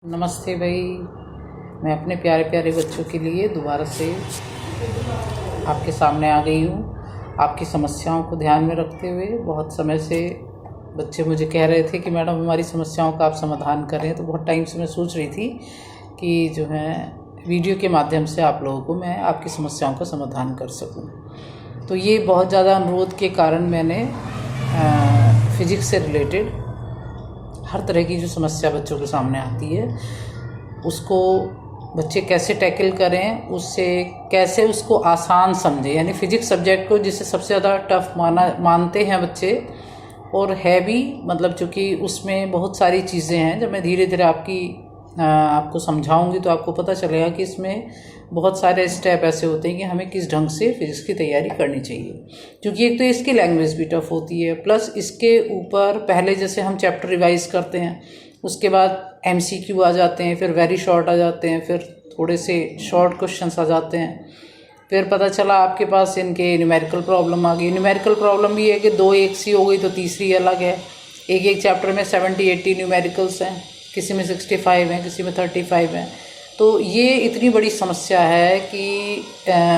नमस्ते भाई। मैं अपने प्यारे प्यारे बच्चों के लिए दोबारा से आपके सामने आ गई हूँ। आपकी समस्याओं को ध्यान में रखते हुए बहुत समय से बच्चे मुझे कह रहे थे कि मैडम हमारी समस्याओं का आप समाधान करें, तो बहुत टाइम से मैं सोच रही थी कि जो है वीडियो के माध्यम से आप लोगों को मैं आपकी समस्याओं का समाधान कर सकूँ। तो ये बहुत ज़्यादा अनुरोध के कारण मैंने फिज़िक्स से रिलेटेड हर तरह की जो समस्या बच्चों के सामने आती है उसको बच्चे कैसे टैकल करें, उससे कैसे उसको आसान समझें, यानी फ़िज़िक्स सब्जेक्ट को जिसे सबसे ज़्यादा टफ मानते हैं बच्चे, और है भी, मतलब चूँकि उसमें बहुत सारी चीज़ें हैं। जब मैं धीरे धीरे आपको समझाऊंगी तो आपको पता चलेगा कि इसमें बहुत सारे स्टेप ऐसे होते हैं कि हमें किस ढंग से फिज़िक्स की तैयारी करनी चाहिए। क्योंकि एक तो इसकी लैंग्वेज भी टफ होती है, प्लस इसके ऊपर पहले जैसे हम चैप्टर रिवाइज करते हैं, उसके बाद MCQ आ जाते हैं, फिर वेरी शॉर्ट आ जाते हैं, फिर थोड़े से शॉर्ट क्वेश्चंस आ जाते हैं, फिर पता चला आपके पास इनके न्यूमेरिकल प्रॉब्लम आ गई। न्यूमेरिकल प्रॉब्लम भी है कि 2 एक सी हो गई तो तीसरी अलग है। एक चैप्टर में 70-80 न्यूमेरिकल्स हैं, किसी में 65 हैं, किसी में 35 हैं। तो ये इतनी बड़ी समस्या है कि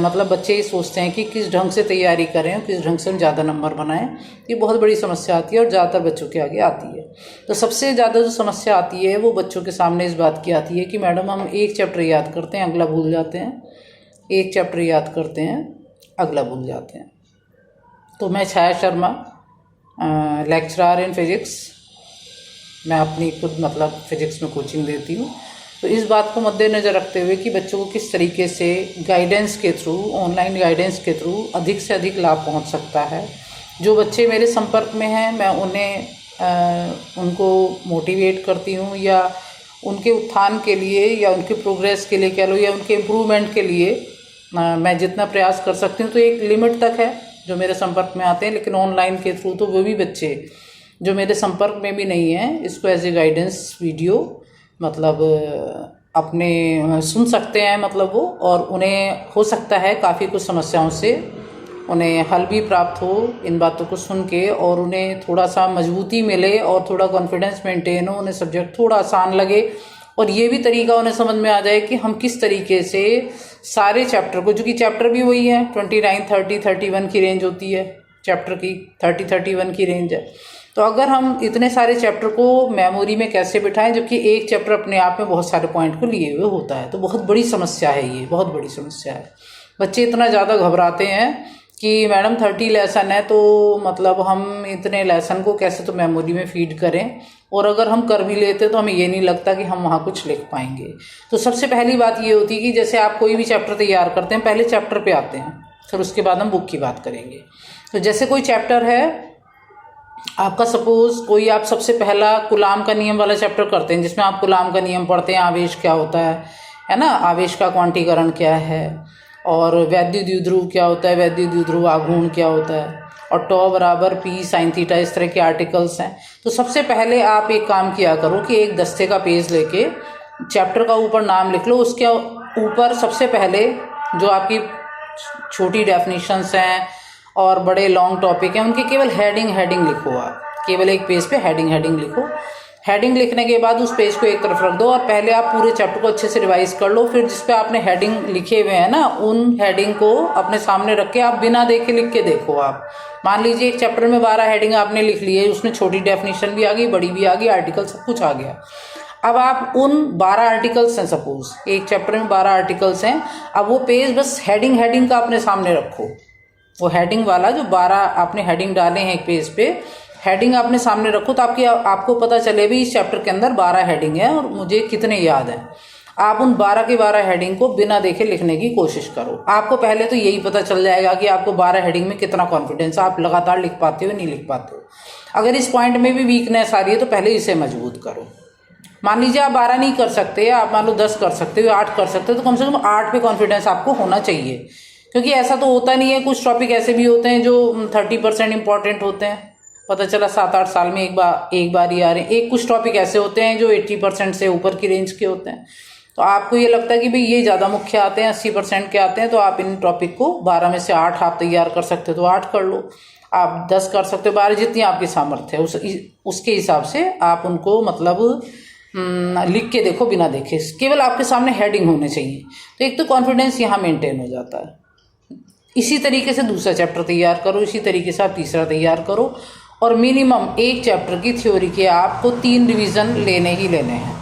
मतलब बच्चे ये सोचते हैं कि किस ढंग से तैयारी करें और किस ढंग से हम ज़्यादा नंबर बनाएं। ये बहुत बड़ी समस्या आती है और ज़्यादातर बच्चों के आगे आती है। तो सबसे ज़्यादा जो समस्या आती है वो बच्चों के सामने इस बात की आती है कि मैडम हम एक चैप्टर याद करते हैं, अगला भूल जाते हैं, एक चैप्टर याद करते हैं, अगला भूल जाते हैं। तो मैं छाया शर्मा, लेक्चरर इन फिज़िक्स, मैं अपनी खुद मतलब फ़िज़िक्स में कोचिंग देती हूँ। तो इस बात को मद्देनज़र रखते हुए कि बच्चों को किस तरीके से गाइडेंस के थ्रू, ऑनलाइन गाइडेंस के थ्रू अधिक से अधिक लाभ पहुँच सकता है। जो बच्चे मेरे संपर्क में हैं मैं उनको मोटिवेट करती हूँ, या उनके उत्थान के लिए या उनके प्रोग्रेस के लिए कह लो, या उनके इम्प्रूवमेंट के लिए मैं जितना प्रयास कर सकती हूँ। तो एक लिमिट तक है जो मेरे संपर्क में आते हैं, लेकिन ऑनलाइन के थ्रू तो वो भी बच्चे जो मेरे संपर्क में भी नहीं हैं इसको एज ए गाइडेंस वीडियो मतलब अपने सुन सकते हैं, मतलब वो, और उन्हें हो सकता है काफ़ी कुछ समस्याओं से उन्हें हल भी प्राप्त हो इन बातों को सुन के, और उन्हें थोड़ा सा मजबूती मिले और थोड़ा कॉन्फिडेंस मेंटेन हो, उन्हें सब्जेक्ट थोड़ा आसान लगे, और ये भी तरीका उन्हें समझ में आ जाए कि हम किस तरीके से सारे चैप्टर को, जो कि चैप्टर भी वही है 29, 30, 31 की रेंज होती है चैप्टर की, 30-31 की रेंज है। तो अगर हम इतने सारे चैप्टर को मेमोरी में कैसे बिठाएं, जबकि एक चैप्टर अपने आप में बहुत सारे पॉइंट को लिए हुए होता है। तो बहुत बड़ी समस्या है, ये बहुत बड़ी समस्या है। बच्चे इतना ज़्यादा घबराते हैं कि मैडम 30 लेसन है, तो मतलब हम इतने लेसन को कैसे तो मेमोरी में फीड करें, और अगर हम कर भी लेते तो हमें ये नहीं लगता कि हम वहाँ कुछ लिख पाएंगे। तो सबसे पहली बात ये होती है कि जैसे आप कोई भी चैप्टर तैयार करते हैं, पहले चैप्टर पे आते हैं, फिर उसके बाद हम बुक की बात करेंगे। तो जैसे कोई चैप्टर है आपका, सपोज कोई, आप सबसे पहला कूलाम का नियम वाला चैप्टर करते हैं, जिसमें आप कूलाम का नियम पढ़ते हैं, आवेश क्या होता है ना, आवेश का क्वांटीकरण क्या है, और वैद्युत द्विध्रुव क्या होता है, वैद्युत द्विध्रुव आघूर्ण क्या होता है, और टॉ बराबर P sin थीटा, इस तरह के आर्टिकल्स हैं। तो सबसे पहले आप एक काम किया करो कि एक दस्ते का पेज लेके चैप्टर का ऊपर नाम लिख लो, उसके ऊपर सबसे पहले जो आपकी छोटी डेफिनेशंस हैं और बड़े लॉन्ग टॉपिक हैं उनके केवल हेडिंग लिखो। आप केवल एक पेज पे हेडिंग लिखो। हेडिंग लिखने के बाद उस पेज को एक तरफ रख दो, और पहले आप पूरे चैप्टर को अच्छे से रिवाइज कर लो। फिर जिस पे आपने हेडिंग लिखे हुए हैं ना, उन हेडिंग को अपने सामने रख के आप बिना देखे लिख के देखो। आप मान लीजिए एक चैप्टर में 12 हेडिंग आपने लिख ली है, उसमें छोटी डेफिनेशन भी आ गई, बड़ी भी आ गई, आर्टिकल सब कुछ आ गया। अब आप उन 12 आर्टिकल्स हैं, सपोज एक चैप्टर में 12 आर्टिकल्स हैं, अब वो पेज बस हेडिंग का अपने सामने रखो। वो हेडिंग वाला जो 12 आपने हेडिंग डाले हैं एक पेज पे, हेडिंग आपने सामने रखो, तो आपको पता चले भी इस चैप्टर के अंदर 12 हेडिंग है और मुझे कितने याद हैं। आप उन 12 के 12 हेडिंग को बिना देखे लिखने की कोशिश करो। आपको पहले तो यही पता चल जाएगा कि आपको 12 हेडिंग में कितना कॉन्फिडेंस, आप लगातार लिख पाते हो नहीं लिख पाते हो। अगर इस पॉइंट में भी वीकनेस आ रही है तो पहले इसे मजबूत करो। मान लीजिए आप 12 नहीं कर सकते, आप मान लो 10 कर सकते हो, 8 कर सकते हो, तो कम से कम 8 पे कॉन्फिडेंस आपको होना चाहिए। क्योंकि ऐसा तो होता नहीं है, कुछ टॉपिक ऐसे भी होते हैं जो 30% इंपॉर्टेंट होते हैं, पता चला 7-8 साल में एक बार ही आ रहे हैं। एक कुछ टॉपिक ऐसे होते हैं जो 80% से ऊपर की रेंज के होते हैं। तो आपको ये लगता है कि भाई ये ज़्यादा मुख्य आते हैं, 80% के आते हैं, तो आप इन टॉपिक को 12 में से 8 आप तैयार कर सकते हो तो 8 कर लो। आप 10 कर सकते हो, 12, जितनी आपकी सामर्थ्य है उसके हिसाब से आप उनको मतलब लिख के देखो बिना देखे, केवल आपके सामने हेडिंग होने चाहिए, तो एक तो कॉन्फिडेंस यहाँ मेंटेन हो जाता है। इसी तरीके से दूसरा चैप्टर तैयार करो, इसी तरीके से आप तीसरा तैयार करो, और मिनिमम एक चैप्टर की थ्योरी के आपको 3 रिवीजन लेने ही लेने हैं।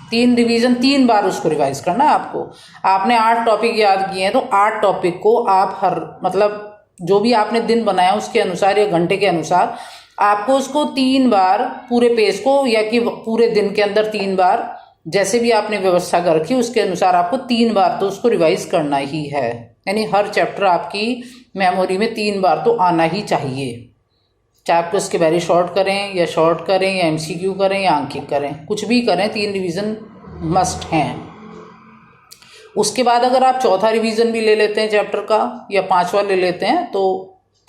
3 रिवीजन, 3 बार उसको रिवाइज करना है आपको। आपने 8 टॉपिक याद किए हैं तो 8 टॉपिक को आप हर मतलब जो भी आपने दिन बनाया उसके अनुसार या घंटे के अनुसार आपको उसको 3 बार पूरे पेज को, या कि पूरे दिन के अंदर 3 बार, जैसे भी आपने व्यवस्था कर रखी उसके अनुसार आपको 3 बार तो उसको रिवाइज करना ही है। यानी हर चैप्टर आपकी मेमोरी में 3 बार तो आना ही चाहिए। चाहे आप उसके वेरी शॉर्ट करें या शॉर्ट करें या MCQ करें या अंकित करें, कुछ भी करें, 3 रिवीजन मस्ट हैं। उसके बाद अगर आप चौथा रिवीजन भी ले लेते हैं चैप्टर का या 5वां ले लेते हैं तो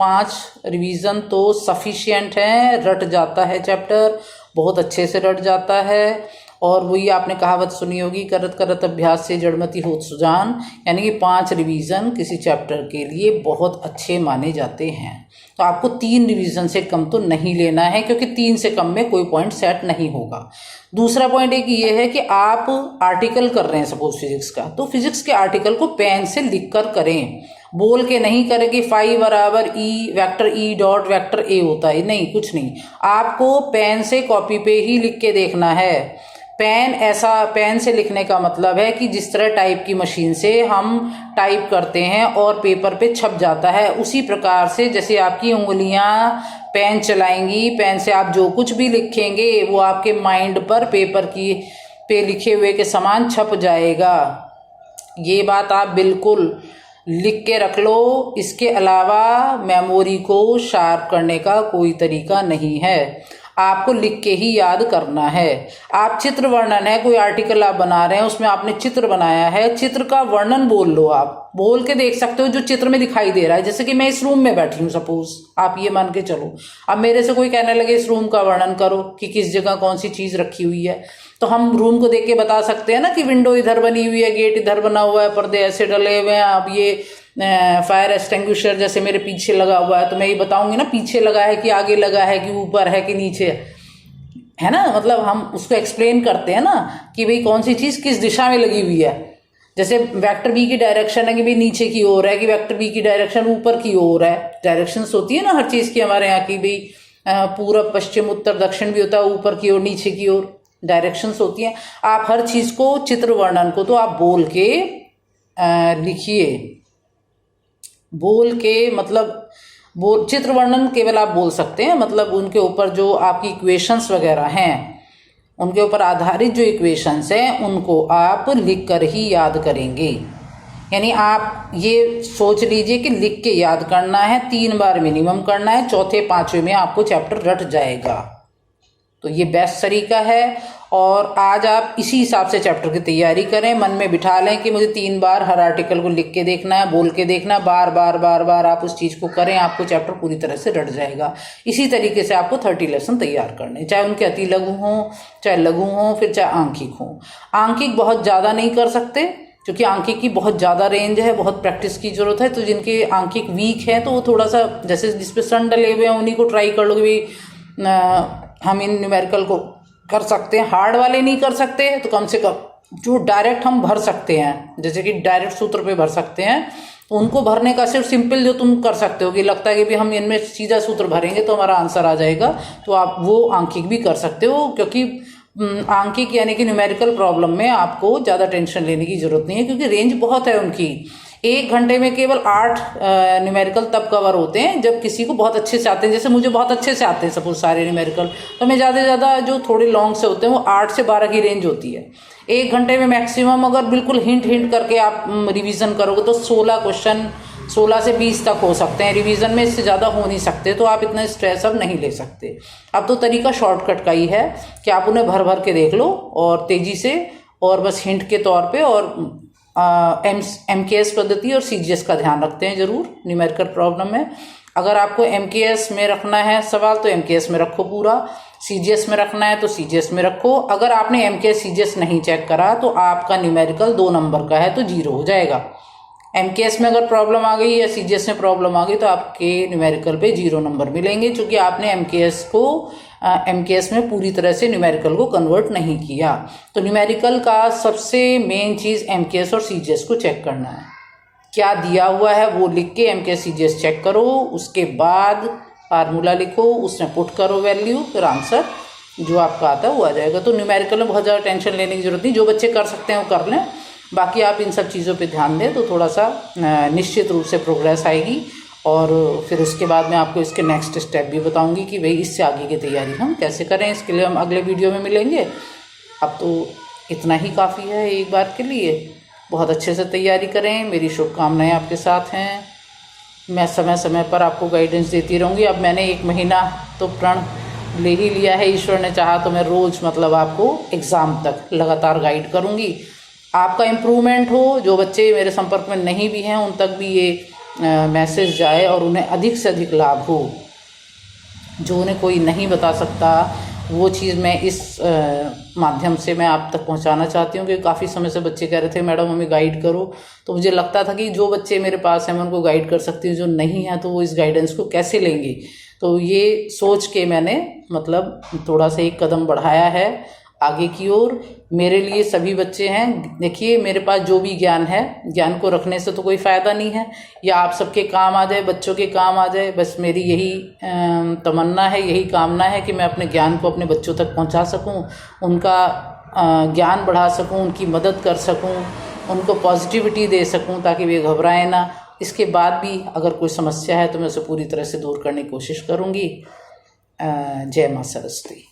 5 रिवीजन तो सफिशिएंट है, रट जाता है चैप्टर, बहुत अच्छे से रट जाता है। और वही आपने कहावत सुनी होगी, करत करत अभ्यास से जड़मति होत सुजान, यानी कि 5 रिवीजन किसी चैप्टर के लिए बहुत अच्छे माने जाते हैं। तो आपको 3 रिवीजन से कम तो नहीं लेना है, क्योंकि 3 से कम में कोई पॉइंट सेट नहीं होगा। दूसरा पॉइंट एक ये है कि आप आर्टिकल कर रहे हैं सपोज फिजिक्स का, तो फिजिक्स के आर्टिकल को पेन से लिख कर करें, बोल के नहीं करें कि फाई बराबर E vector E dot vector A होता है, नहीं, कुछ नहीं। आपको पेन से कॉपी पे ही लिख के देखना है। पेन से लिखने का मतलब है कि जिस तरह टाइप की मशीन से हम टाइप करते हैं और पेपर पे छप जाता है, उसी प्रकार से जैसे आपकी उंगलियां पेन चलाएंगी, पेन से आप जो कुछ भी लिखेंगे वो आपके माइंड पर पेपर की पे लिखे हुए के समान छप जाएगा। ये बात आप बिल्कुल लिख के रख लो। इसके अलावा मेमोरी को शार्प करने का कोई तरीका नहीं है, आपको लिख के ही याद करना है। आप चित्र वर्णन है, कोई आर्टिकल आप बना रहे हैं उसमें आपने चित्र बनाया है, चित्र का वर्णन बोल लो, आप बोल के देख सकते हो जो चित्र में दिखाई दे रहा है। जैसे कि मैं इस रूम में बैठी हूँ सपोज, आप ये मान के चलो, अब मेरे से कोई कहने लगे इस रूम का वर्णन करो कि किस जगह कौन सी चीज रखी हुई है, तो हम रूम को देख के बता सकते हैं ना कि विंडो इधर बनी हुई है, गेट इधर बना हुआ है, पर्दे ऐसे डले हुए हैं, अब ये फायर एक्सटिंग्विशर जैसे मेरे पीछे लगा हुआ है, तो मैं ये बताऊंगी ना पीछे लगा है कि आगे लगा है कि ऊपर है कि नीचे है ना। मतलब हम उसको एक्सप्लेन करते हैं ना कि भाई कौन सी चीज किस दिशा में लगी हुई है। जैसे वेक्टर बी की डायरेक्शन है कि भाई नीचे की ओर है, कि वेक्टर बी की डायरेक्शन ऊपर की ओर है। डायरेक्शंस होती है ना हर चीज की हमारे यहाँ की, भाई पूरब पश्चिम उत्तर दक्षिण भी होता है, ऊपर की ओर नीचे की ओर डायरेक्शंस होती हैं। आप हर चीज को, चित्र वर्णन को तो आप बोल के लिखिए, बोल के मतलब चित्र वर्णन केवल आप बोल सकते हैं, मतलब उनके ऊपर जो आपकी इक्वेशंस वगैरह हैं, उनके ऊपर आधारित जो इक्वेशंस हैं उनको आप लिख कर ही याद करेंगे। यानी आप ये सोच लीजिए कि लिख के याद करना है, 3 बार मिनिमम करना है, चौथे 5वें में आपको चैप्टर रट जाएगा। तो ये बेस्ट तरीका है। और आज आप इसी हिसाब से चैप्टर की तैयारी करें, मन में बिठा लें कि मुझे 3 बार हर आर्टिकल को लिख के देखना है, बोल के देखना है, बार बार आप उस चीज़ को करें, आपको चैप्टर पूरी तरह से रट जाएगा। इसी तरीके से आपको 30 लेसन तैयार करने, चाहे उनके अति लघु हों, चाहे लघु हों, फिर चाहे आंकिक हों। आंकिक बहुत ज़्यादा नहीं कर सकते क्योंकि आंकिक की बहुत ज़्यादा रेंज है, बहुत प्रैक्टिस की जरूरत है। तो जिनके आंकिक वीक है तो वो थोड़ा सा, जैसे जिसपे सन डले हुए हैं उन्हीं को ट्राई कर लो कि हम इन न्यूमेरिकल को कर सकते हैं। हार्ड वाले नहीं कर सकते तो कम से कम जो डायरेक्ट हम भर सकते हैं, जैसे कि डायरेक्ट सूत्र पे भर सकते हैं, तो उनको भरने का सिर्फ सिंपल जो तुम कर सकते हो कि लगता है कि भी हम इनमें सीधा सूत्र भरेंगे तो हमारा आंसर आ जाएगा, तो आप वो आंकिक भी कर सकते हो। क्योंकि आंकिक यानी कि न्यूमेरिकल प्रॉब्लम में आपको ज़्यादा टेंशन लेने की जरूरत नहीं है, क्योंकि रेंज बहुत है उनकी। 1 घंटे में केवल 8 न्यूमेरिकल तब कवर होते हैं जब किसी को बहुत अच्छे से आते हैं। जैसे मुझे बहुत अच्छे से आते हैं सपोज सारे न्यूमेरिकल, तो मैं ज़्यादा से ज़्यादा जो थोड़े लॉन्ग से होते हैं वो 8 से 12 की रेंज होती है। 1 घंटे में मैक्सिमम अगर बिल्कुल हिंट करके आप रिवीजन करोगे तो 16 क्वेश्चन, 16 से 20 तक हो सकते हैं रिवीजन में, इससे ज़्यादा हो नहीं सकते। तो आप इतना स्ट्रेस अब नहीं ले सकते। अब तो तरीका शॉर्टकट का ही है कि आप उन्हें भर के देख लो और तेज़ी से, और बस हिंट के तौर पे। और MKS पद्धति और CGS का ध्यान रखते हैं जरूर न्यूमेरिकल प्रॉब्लम में। अगर आपको MKS में रखना है सवाल तो MKS में रखो पूरा, CGS में रखना है तो CGS में रखो। अगर आपने MKS CGS नहीं चेक करा तो आपका न्यूमेरिकल 2 नंबर का है तो 0 हो जाएगा। MKS में अगर प्रॉब्लम आ गई या CGS में प्रॉब्लम आ गई तो आपके न्यूमेरिकल पे 0 नंबर मिलेंगे, क्योंकि आपने MKS में पूरी तरह से न्यूमेरिकल को कन्वर्ट नहीं किया। तो न्यूमेरिकल का सबसे मेन चीज़ MKS और CGS को चेक करना है। क्या दिया हुआ है वो लिख के MKS CGS चेक करो, उसके बाद फार्मूला लिखो, उसमें पुट करो वैल्यू, फिर आंसर जो आपका आता है वो आ जाएगा। तो न्यूमेरिकल में बहुत ज़्यादा टेंशन लेने की ज़रूरत नहीं, जो बच्चे कर सकते हैं वो कर लें। बाकी आप इन सब चीज़ों पे ध्यान दें तो थोड़ा सा निश्चित रूप से प्रोग्रेस आएगी। और फिर उसके बाद मैं आपको इसके नेक्स्ट स्टेप भी बताऊंगी कि भाई इससे आगे की तैयारी हम कैसे करें। इसके लिए हम अगले वीडियो में मिलेंगे। अब तो इतना ही काफ़ी है एक बार के लिए। बहुत अच्छे से तैयारी करें, मेरी शुभकामनाएँ आपके साथ हैं। मैं समय समय पर आपको गाइडेंस देती रहूँगी। अब मैंने 1 महीना तो प्रण ले ही लिया है, ईश्वर ने चाहा तो मैं रोज़ मतलब आपको एग्ज़ाम तक लगातार गाइड करूँगी। आपका इम्प्रूवमेंट हो, जो बच्चे मेरे संपर्क में नहीं भी हैं उन तक भी ये मैसेज जाए और उन्हें अधिक से अधिक लाभ हो। जो उन्हें कोई नहीं बता सकता वो चीज़ मैं इस माध्यम से मैं आप तक पहुंचाना चाहती हूँ। कि काफ़ी समय से बच्चे कह रहे थे मैडम हमें गाइड करो, तो मुझे लगता था कि जो बच्चे मेरे पास हैं मैं उनको गाइड कर सकती हूँ, जो नहीं है तो वो इस गाइडेंस को कैसे लेंगे। तो ये सोच के मैंने मतलब थोड़ा सा एक कदम बढ़ाया है आगे की ओर। मेरे लिए सभी बच्चे हैं। देखिए मेरे पास जो भी ज्ञान है, ज्ञान को रखने से तो कोई फ़ायदा नहीं है, या आप सबके काम आ जाए, बच्चों के काम आ जाए। बस मेरी यही तमन्ना है, यही कामना है कि मैं अपने ज्ञान को अपने बच्चों तक पहुंचा सकूं, उनका ज्ञान बढ़ा सकूं, उनकी मदद कर सकूं, उनको पॉजिटिविटी दे सकूं ताकि वे घबराएं ना। इसके बाद भी अगर कोई समस्या है तो मैं उसे पूरी तरह से दूर करने की कोशिश करूँगी। जय माँ सरस्वती।